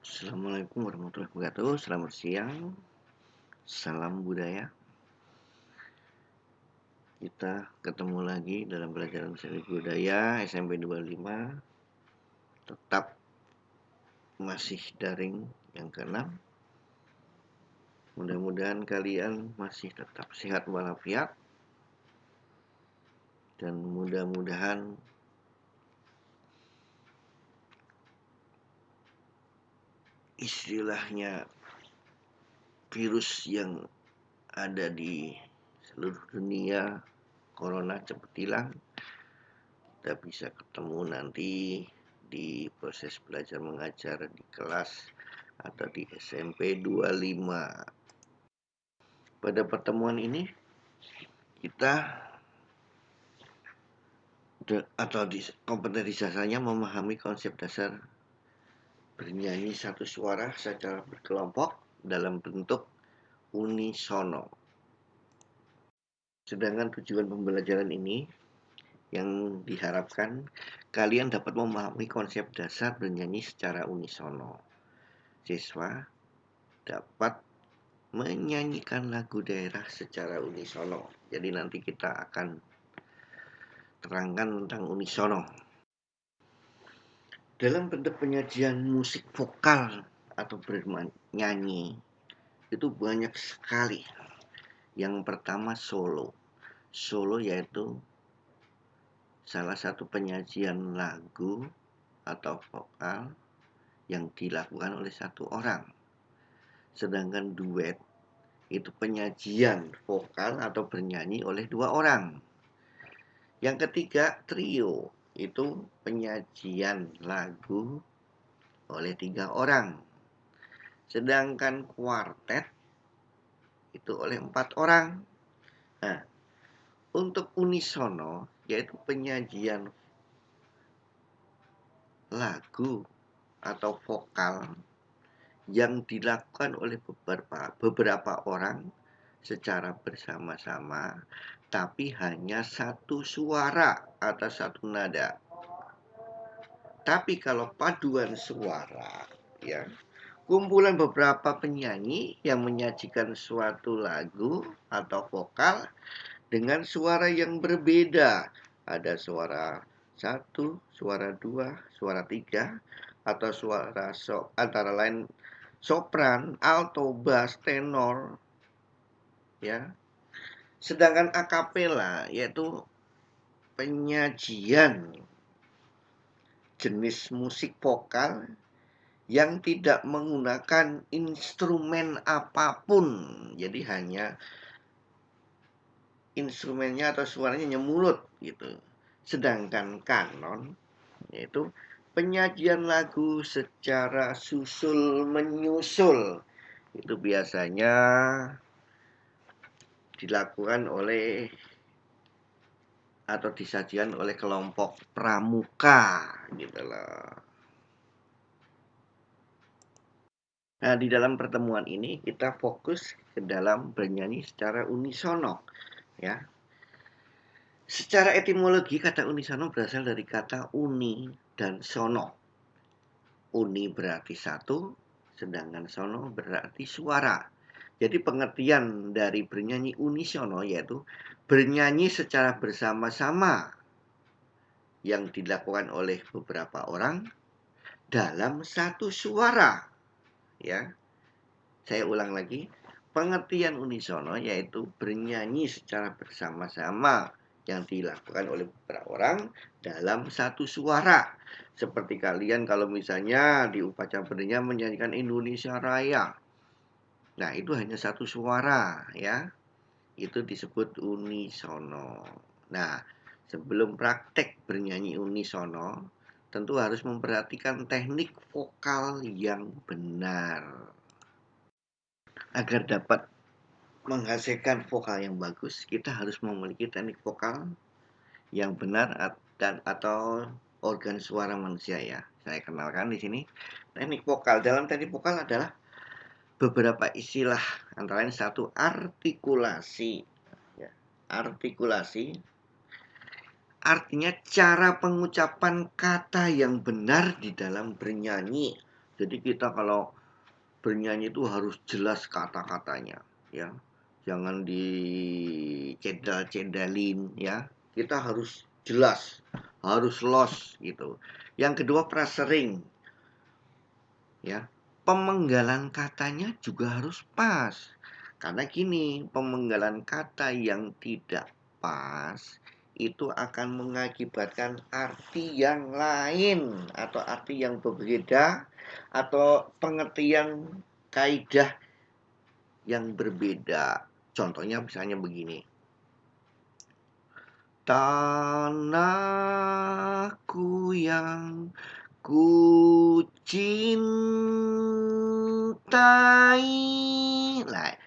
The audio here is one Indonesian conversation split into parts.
Assalamualaikum warahmatullahi wabarakatuh. Selamat siang. Salam budaya. Kita ketemu lagi dalam pelajaran seni budaya SMP 25. Tetap masih daring yang ke-6. Mudah-mudahan kalian masih tetap sehat walafiat. Dan mudah-mudahan istilahnya virus yang ada di seluruh dunia, corona cepat hilang. Kita bisa ketemu nanti di proses belajar mengajar di kelas atau di SMP 25. Pada pertemuan ini kita atau di kompetensi dasarnya memahami konsep dasar bernyanyi satu suara secara berkelompok dalam bentuk unisono. Sedangkan tujuan pembelajaran ini yang diharapkan kalian dapat memahami konsep dasar bernyanyi secara unisono. Siswa dapat menyanyikan lagu daerah secara unisono. Jadi nanti kita akan terangkan tentang unisono. Dalam bentuk penyajian musik vokal atau bernyanyi itu banyak sekali. Yang pertama solo. Solo yaitu salah satu penyajian lagu atau vokal yang dilakukan oleh satu orang. Sedangkan duet itu penyajian vokal atau bernyanyi oleh dua orang. Yang ketiga, trio itu penyajian lagu oleh 3 orang. Sedangkan kuartet itu oleh 4 orang. Nah, untuk unisono yaitu penyajian lagu atau vokal yang dilakukan oleh beberapa orang secara bersama-sama, tapi hanya satu suara atau satu nada. Tapi kalau paduan suara, ya, kumpulan beberapa penyanyi yang menyajikan suatu lagu atau vokal dengan suara yang berbeda. Ada suara 1, suara 2, suara 3, atau suara antara lain sopran, alto, bass, tenor, ya. Sedangkan akapela yaitu penyajian jenis musik vokal yang tidak menggunakan instrumen apapun. Jadi hanya instrumennya atau suaranya mulut gitu. Sedangkan kanon yaitu penyajian lagu secara susul menyusul. Itu biasanya dilakukan oleh atau disajikan oleh kelompok pramuka gitu loh. Nah, di dalam pertemuan ini kita fokus ke dalam bernyanyi secara unisono, ya. Secara etimologi kata unisono berasal dari kata uni dan sono. Uni berarti satu, sedangkan sono berarti suara. Jadi pengertian dari bernyanyi unisono yaitu bernyanyi secara bersama-sama yang dilakukan oleh beberapa orang dalam satu suara. Ya, saya ulang lagi. Pengertian unisono yaitu bernyanyi secara bersama-sama yang dilakukan oleh beberapa orang dalam satu suara. Seperti kalian kalau misalnya di upacara bernyanyi menyanyikan Indonesia Raya. Nah, itu hanya satu suara, ya. Itu disebut unisono. Nah, sebelum praktek bernyanyi unisono, tentu harus memperhatikan teknik vokal yang benar. Agar dapat menghasilkan vokal yang bagus, kita harus memiliki teknik vokal yang benar dan atau organ suara manusia ya. Saya kenalkan di sini. Teknik vokal. Dalam teknik vokal adalah beberapa istilah, antara lain satu artikulasi. Ya. Artikulasi artinya cara pengucapan kata yang benar di dalam bernyanyi. Jadi kita kalau bernyanyi itu harus jelas kata-katanya, ya. Jangan dicendal-cendalin, ya. Kita harus jelas, harus los gitu. Yang kedua frasering, ya. Pemenggalan katanya juga harus pas. Karena gini, pemenggalan kata yang tidak pas itu akan mengakibatkan arti yang lain atau arti yang berbeda atau pengertian kaidah yang berbeda. Contohnya misalnya begini. Tanahku yang ku cintai. Nah,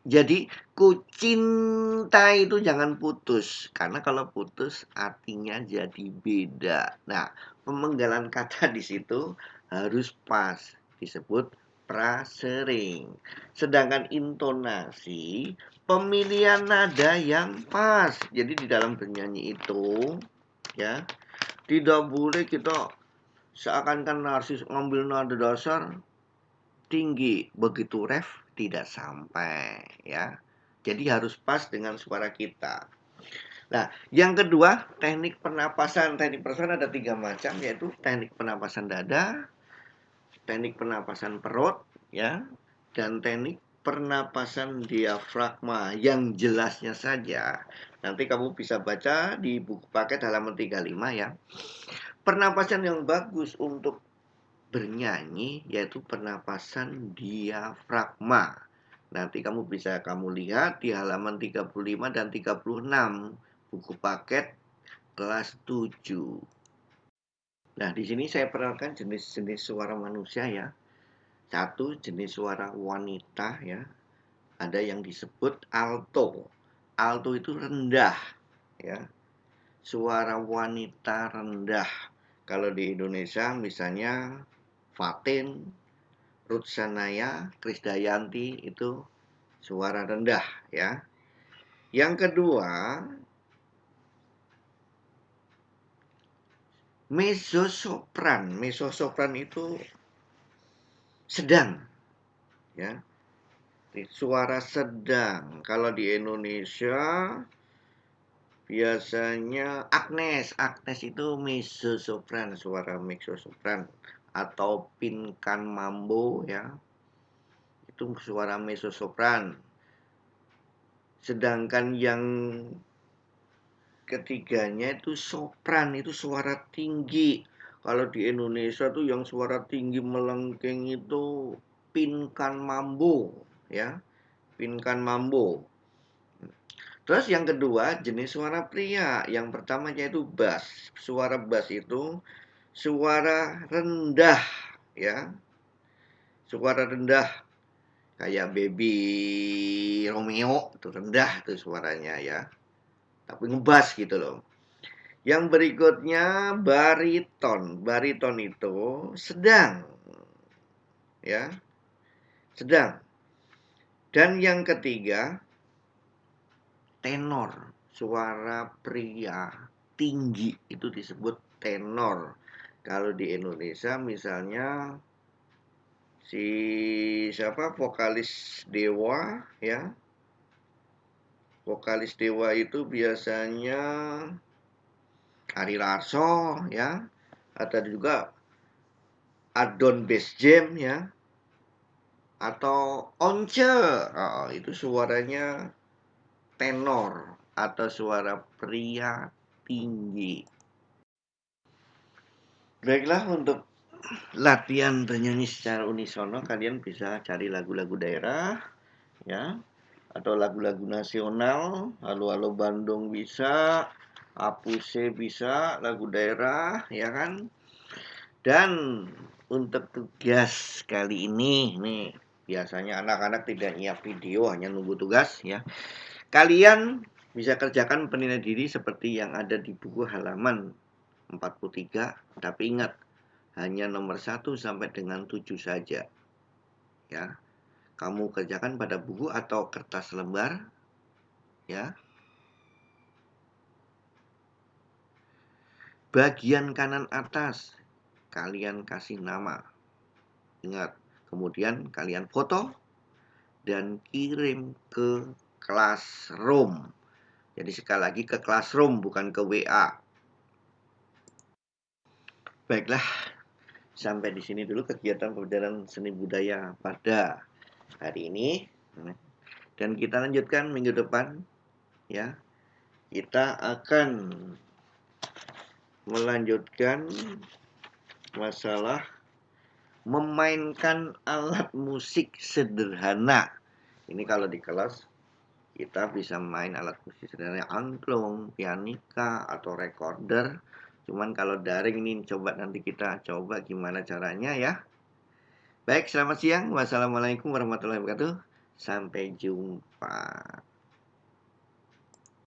jadi ku cinta itu jangan putus. Karena kalau putus artinya jadi beda. Nah, pemenggalan kata di situ harus pas. Disebut frasering. Sedangkan intonasi, pemilihan nada yang pas. Jadi di dalam bernyanyi itu, ya, tidak boleh kita seakan-akan narsis ngambil nada dasar tinggi, begitu ref tidak sampai, ya. Jadi harus pas dengan suara kita. Nah, yang kedua, teknik pernapasan. Teknik pernapasan ada 3 macam, yaitu teknik pernapasan dada, teknik pernapasan perut, ya, dan teknik pernapasan diafragma. Yang jelasnya saja, nanti kamu bisa baca di buku paket halaman 35, ya. Pernapasan yang bagus untuk bernyanyi yaitu pernapasan diafragma. Nanti kamu bisa lihat di halaman 35 dan 36 buku paket kelas 7. Nah, di sini saya perkenalkan jenis-jenis suara manusia, ya. Satu, jenis suara wanita, ya. Ada yang disebut alto. Alto itu rendah, ya. Suara wanita rendah. Kalau di Indonesia misalnya Fatin, Ruth Sanaya, Krisdayanti itu suara rendah, ya. Yang kedua, mezzo-sopran. Mezzo-sopran itu sedang, ya. Suara sedang. Kalau di Indonesia biasanya Agnes. Agnes itu mezzo-sopran, suara mezzo-sopran atau Pinkan Mambo, ya. Itu suara mezzo-sopran. Sedangkan yang ketiganya itu sopran, itu suara tinggi. Kalau di Indonesia tuh yang suara tinggi melengking itu Pinkan Mambo, ya. Pinkan Mambo. Terus yang kedua jenis suara pria. Yang pertama yaitu bass. Suara bass itu suara rendah, ya. Suara rendah kayak Baby Romeo itu rendah tuh suaranya, ya. Tapi ngebas gitu loh. Yang berikutnya bariton. Bariton itu sedang, ya. Sedang. Dan yang ketiga tenor. Suara pria tinggi itu disebut tenor. Kalau di Indonesia misalnya si siapa vokalis Dewa, ya. Vokalis Dewa itu biasanya Ari Lasso, ya. Ada juga Adon Bass Jam, ya. Atau Once. Oh, itu suaranya tenor atau suara pria tinggi. Baiklah, untuk latihan bernyanyi secara unisono kalian bisa cari lagu-lagu daerah, ya, atau lagu-lagu nasional. Halo-halo Bandung bisa, Apuse bisa, lagu daerah, ya kan. Dan untuk tugas kali ini nih, biasanya anak-anak tidak nyiap video, hanya nunggu tugas, ya. Kalian bisa kerjakan penilaian diri seperti yang ada di buku halaman 43, tapi ingat, hanya nomor 1 sampai dengan 7 saja, ya. Kamu kerjakan pada buku atau kertas lembar, ya. Bagian kanan atas kalian kasih nama. Ingat, kemudian kalian foto dan kirim ke Classroom. Jadi sekali lagi ke Classroom bukan ke WA. Baiklah, sampai di sini dulu kegiatan pembelajaran seni budaya pada hari ini. Dan kita lanjutkan minggu depan ya. Kita akan melanjutkan masalah memainkan alat musik sederhana. Ini kalau di kelas kita bisa main alat musik sederhana angklung, pianika, atau recorder. Cuman kalau daring ini coba nanti kita coba gimana caranya ya. Baik, selamat siang. Wassalamualaikum warahmatullahi wabarakatuh. Sampai jumpa.